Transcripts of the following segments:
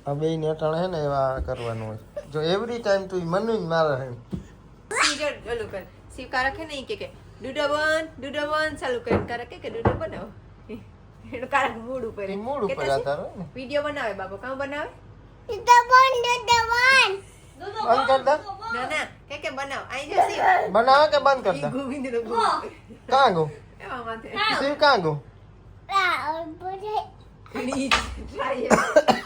આ બે ને અટાણે હે ને એવા કરવાનું હોય જો એવરી ટાઈમ તું મનુ જ મારે હે સીજર ઓલું કર સીવ કા રખે નહીં કે ડુડા વન ચાલુ કર કા રખે કે ડુડા બનાવો એનો કાર મૂડ ઉપર મૂડ ઉપર આધાર હોય ને વિડિયો બનાવે બાપો કામ બનાવે ડુડા વન બંધ કર દે ના કે બનાવ આઈ જા સીવ બનાવે કે બંધ કર દે ગોવિંદ નો કાં ગો એવા માથે શિવ કાં ગો ઘણી ટ્રાય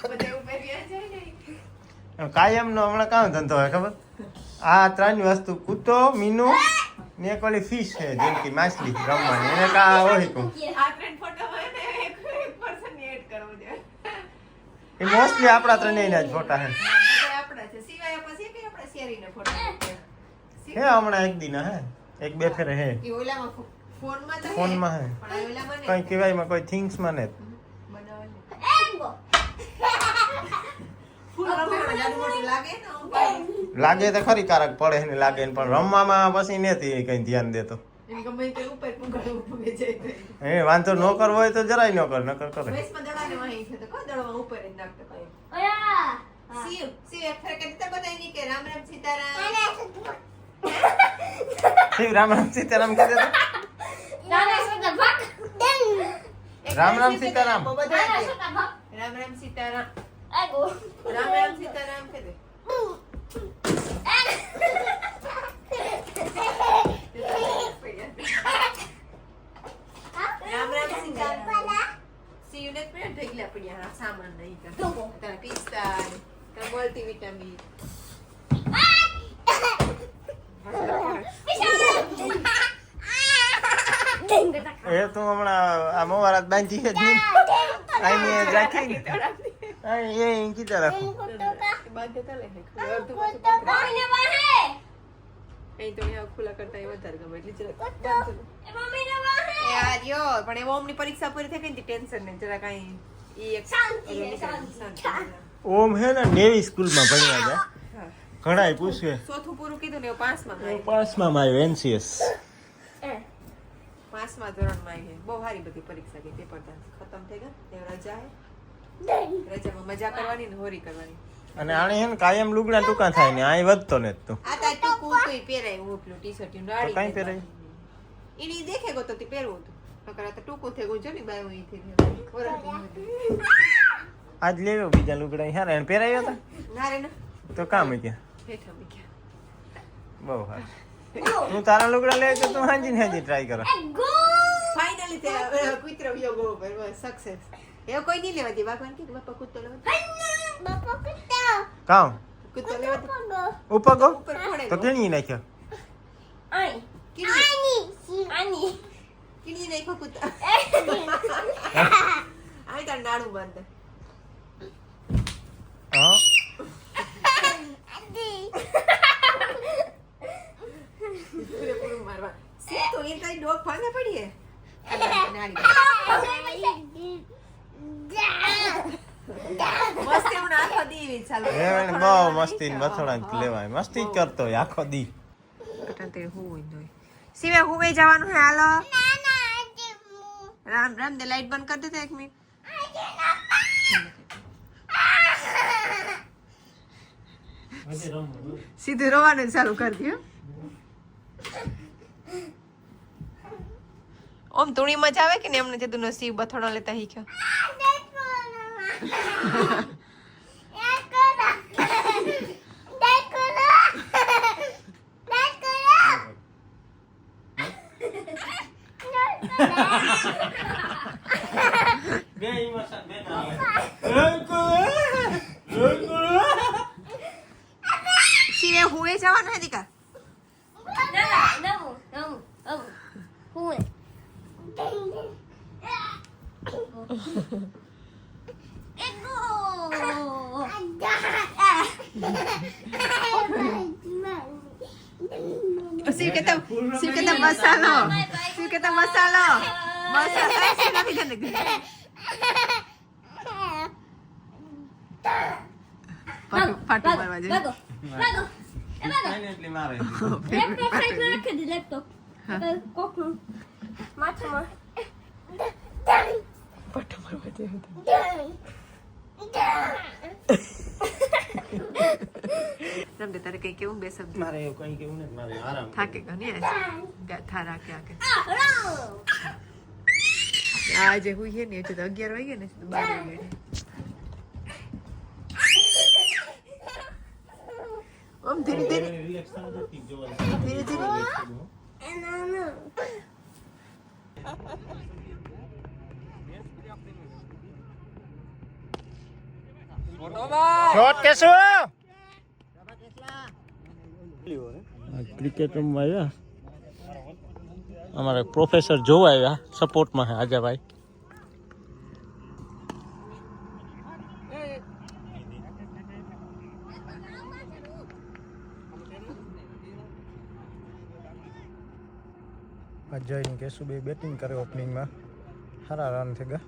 બધે ઉપર ગયા છે ને કાયમ નો હમણાં કામ ધંધો હોય ખબર આ ત્રણ વસ્તુ કૂતો મીનુ ને એક ઓલી ફિશ છે જેમ કે માછલી રમવાની એને કા હોય કો આ ટ્રેન્ડ ફોટોમાં એને એક પર્સન એડ કરવો છે એ મોસ્ટલી આપણા ત્રણેયના જ ફોટા હે બધા આપણા છે સિવાય પછી કે આપણે શેરીનો ફોટો હે હમણાં એક દિન હે એક બે ફેરે હે કે ઓલામાં ફોનમાં તો ફોનમાં હે પણ ઓલામાં કઈ નહીં કહેવાયમાં કોઈ થિંગ્સ માં ને ફૂલ રમવાનું જાડું મોટું લાગે ને આમ પાડે. લાગે તો ખરી કારક પડે ને લાગે ને પણ રમવામાં પછી નથી કઈ ધ્યાન દેતો એમ ગમે તે ઉપર પુંગળું ઉભે જાય તો. હે વાંધો ન કરવો હોય તો જરાય ન કર નકર કરે વેસમાં દડાને વાહી છે તો કો દડવામાં ઉપર જ નાખતો કઈ સીવ એક ફેર કદી તો બધાય નહીં કે રામ રામ સીતારામ શિવ રામ રામ સીતારામ કીધે તો રામ રામ સીતારામ બધાય કે રામ રામ સીતારામ રામ રામ સીતારામ કે દે રામ રામ સીતારામ સીવ ને પેટ થઈ ગયા પડ્યા સામાન નહીં કર તારા પિસ્તા તારા મલ્ટીવિટામિન એ તો હમણાં આ મોવારાત બાંધી છે જ નહીં આઈને રાખી ને આ એ કીધા રાખો બાંધે તાલે અહીં તો અહીંયા ખુલ્લા કરતા એ વધારે ગમે એટલે જરાક યાર યો પણ એવો અમની પરીક્ષા પૂરી થઈ ગઈ ને ટેન્શન નહીં જરા કાંઈ ઈ એક શાંતિ. ઓમ હે ને નેવી સ્કૂલમાં ભણવા જાય હા. ઘણાય પૂછે ચોથું પૂરું કીધું ને એવું પાંચમાં આવ્યું. પાંચમાં આવ્યો NCS પાંચમા ધોરણમાં આવી બહુ સારી બધી પરીક્ષા ગઈ પેપર ખતમ થઈ ગયા તે રજા હે રજામાં મજા કરવાની ને હોરી કરવાની અને આને હે ને કાયમ લુગડા ટૂંકા થાય ને આય વધતો ને તું આ તાર ટૂંકું હતું ઈ પહેરાય ઉપલું ટી-શર્ટ નું રાડી કાંઈ પહેરાય? ઈની દેખે ગો તો તે પહેરવું હતું નકર આ તો ટૂંકું થઈ ગયું જો ને બાય ઈ થી આજ લેવો બીજા લુગડા હારા એને પહેરાવ્યા હતા ના રે ના તો કામ ગયા હેઠા મૂક્યા બહુ સારું તું તારા લુગડા લે તો તું હાંજી ને હાંજી ટ્રાય કરો ફાઇનલી તે કુતરો વિયો ગો બસ સક્સેસ એ કોઈ નહીં લેવા દે ભગવાન કીધું બાપા કુત્તો લેવા દે કામ કુત્તો લેવા દે ઉપર ગો ઉપર ફોડે તો કેણી નાખ્યો કિણી નાખો કુત્તા આઈ તાર નાડું બાંધે હા પૂરેપૂરું મારવા સે તો એ તારી ડોક ભાંગે પડી હે મસ્ત એમ આખો દી ચાલો એ બહુ મસ્તી ને બથોડા લેવાય મસ્તી જ કરતો હોય આખો દી કટતે હોય નોય સિવે હુવે જવાનું હે હાલો રામ રામ દે લાઈટ બંધ કરી દે 1 મિનિટ સીધું રોવાનું ચાલુ કરી દયો ઓમ તુણી મજા આવે કે ને એમને જદુનો સીવ બથોડો લેતા શીખ્યો સીવે હુવે જવાનું હે દીકા Siw kita masalo. Siw kita masalo. Masalo. Sinabi ka nag. Patu marwa je. Bago. એટલે મારે Laptop side માં રાખી દે laptop. કોકનું માથામાં. Patu marwa je. રમતે તારે કઈ કેવું બે શબ્દ મારે એવું કંઈ કેવું નથી, મારે આરામ. થાકે ઘણી થા રાખે આકે આજે હું છે ને એટલે તો 11 વાગે ને તો 12 વાગે ઓમ ધીરે ધીરે રિલેક્સ થાવ તો ઠીક જોવાનું. ધીરે ધીરે શોટ કેસો ક્રિકેટ રમવા આવ્યા અમારા પ્રોફેસર જોવા આવ્યા સપોર્ટમાં છે આજે ભાઈ. અજય ને કેશુબે બેટિંગ કરે ઓપનિંગમાં, સારા રન થઈ ગયા.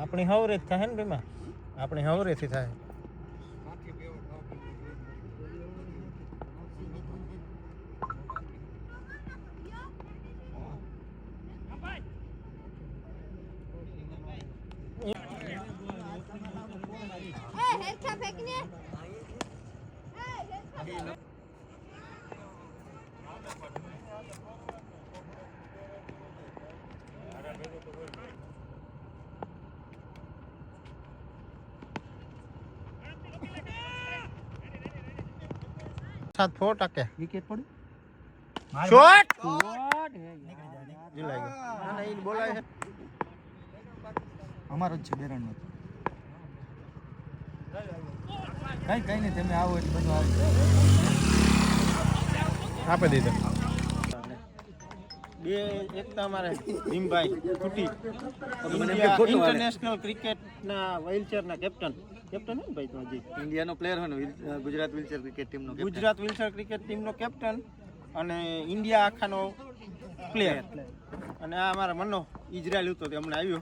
આપણી હવરે જ થાય ને બેમાં, આપણી હવરેથી થાય. सात फोर टके विकेट पड़ी शॉट જીલાઈ ગયો. ના ના ઈ બોલાય છે અમારો જ છે બે રન કઈ કઈ નહીં, તમે આવો એટલે બધું આપી દીધો. બે એક તો અમારે ભીમભાઈ તૂટી ઇન્ટરનેશનલ ક્રિકેટના વ્હીલચેરના કેપ્ટન હે ને ભાઈ તો હજી ઇન્ડિયાનો પ્લેયર હોય ને ગુજરાત વ્હીલચેર ક્રિકેટ ટીમનો ગુજરાત વ્હીલચેર ક્રિકેટ ટીમનો કેપ્ટન અને ઇન્ડિયા આખાનો પ્લેયર. અને આ અમારા મનો ઇઝરાયલ હતો તે હમણાં આવ્યો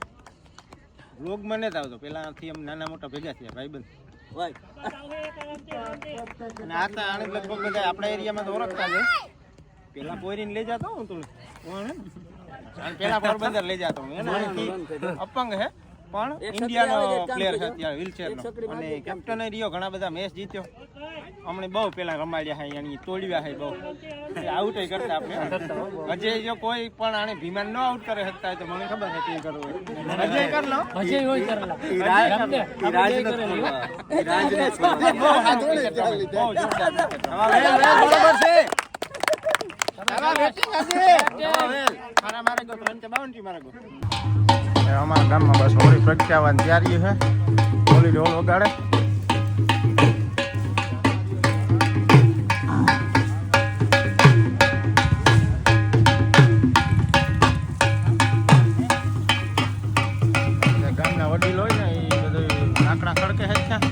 વ્લોગમાં નથી આવતો, પહેલાંથી એમ નાના મોટા ભેગા થયા ભાઈબંધ. અને આ તો આને લગભગ બધા આપણા એરિયામાં તો ઓળખતા છે. પેલા પોરીને લઈ જતો હું તું પેલા પોરબંદર લઈ જતો હું, એને અપંગ હે પણ ઇન્ડિયાનો પ્લેયર છે અત્યારે વ્હીલચેરનો. અને કેપ્ટન રહ્યો, ઘણા બધા મેચ જીત્યો. અમને બહુ પેલા રમાડ્યા છે, એની તોડ્યા છે બહુ, આઉટ કરતા આપણે. અજય જો કોઈ પણ આને ભીમાન ન આઉટ કરે શકતા હોય તો મને ખબર છે કેવું કરવું હોય. અજય કર લો, અજય હોય કરેલા અમારા ગામમાં બસ હોળી પ્રગટાવવાની તૈયારી છે. હોળી ઢોલ વગાડે. ગામના વડીલ હોય ને એ બધું લાકડા ખડકે છે ત્યાં.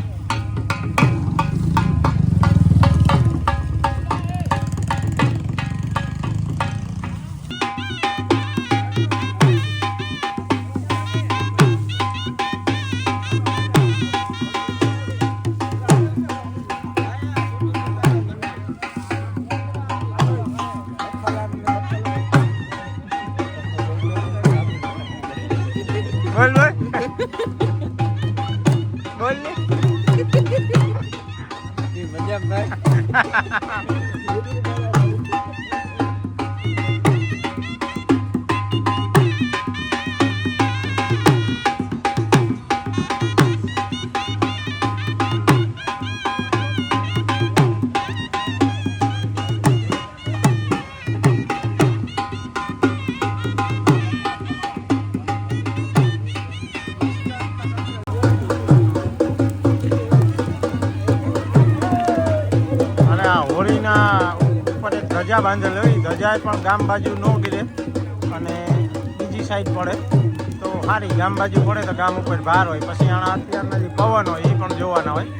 બોલ બોલ બોલ ને મજા ભાઈ. હોળીના ઉપર એક ધજા બાંધેલ હોય, ધજા પણ ગામ બાજુ ન ગીરે અને બીજી સાઈડ પડે તો સારી. ગામ બાજુ પડે તો ગામ ઉપર બહાર હોય. પછી આના અત્યારના જે પવન હોય એ પણ જોવાના હોય.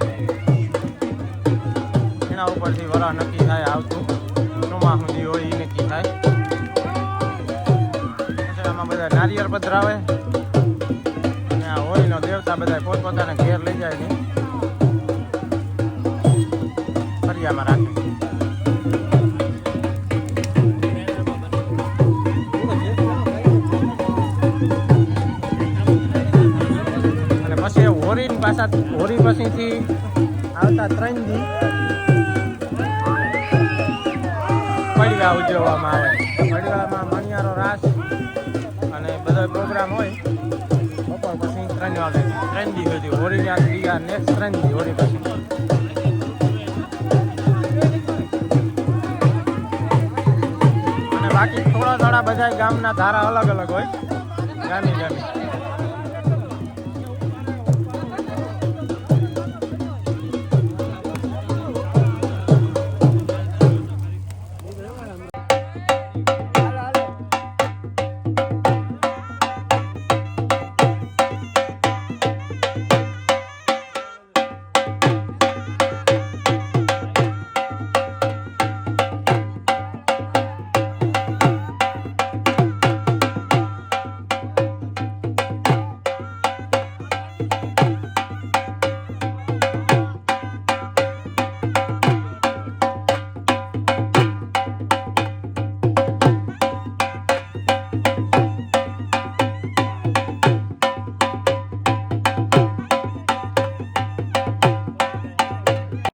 એના ઉપરથી વરાહ નક્કી થાય, આવતું ચોમાસું જે હોય એ નક્કી થાય. પછી આમાં બધા નારિયેળ પધરાવે અને આ હોળીનો દેવતા બધા પોતપોતાના ઘેર લઈ જાય ને ફરિયામાં રાખે. પાછા હોળી પછીથી આવતા 3 દી પડવા ઉજવવામાં આવે. પડવામાં મણિયારો રાસ અને બધા પ્રોગ્રામ હોય. બપોર પછી 3 વાગે 3 દી સુધી હોળી બીજા નેક્સ્ટ 3 દી હોળી પછી. અને બાકી થોડા બધા ગામના ધારા અલગ અલગ હોય. ગામી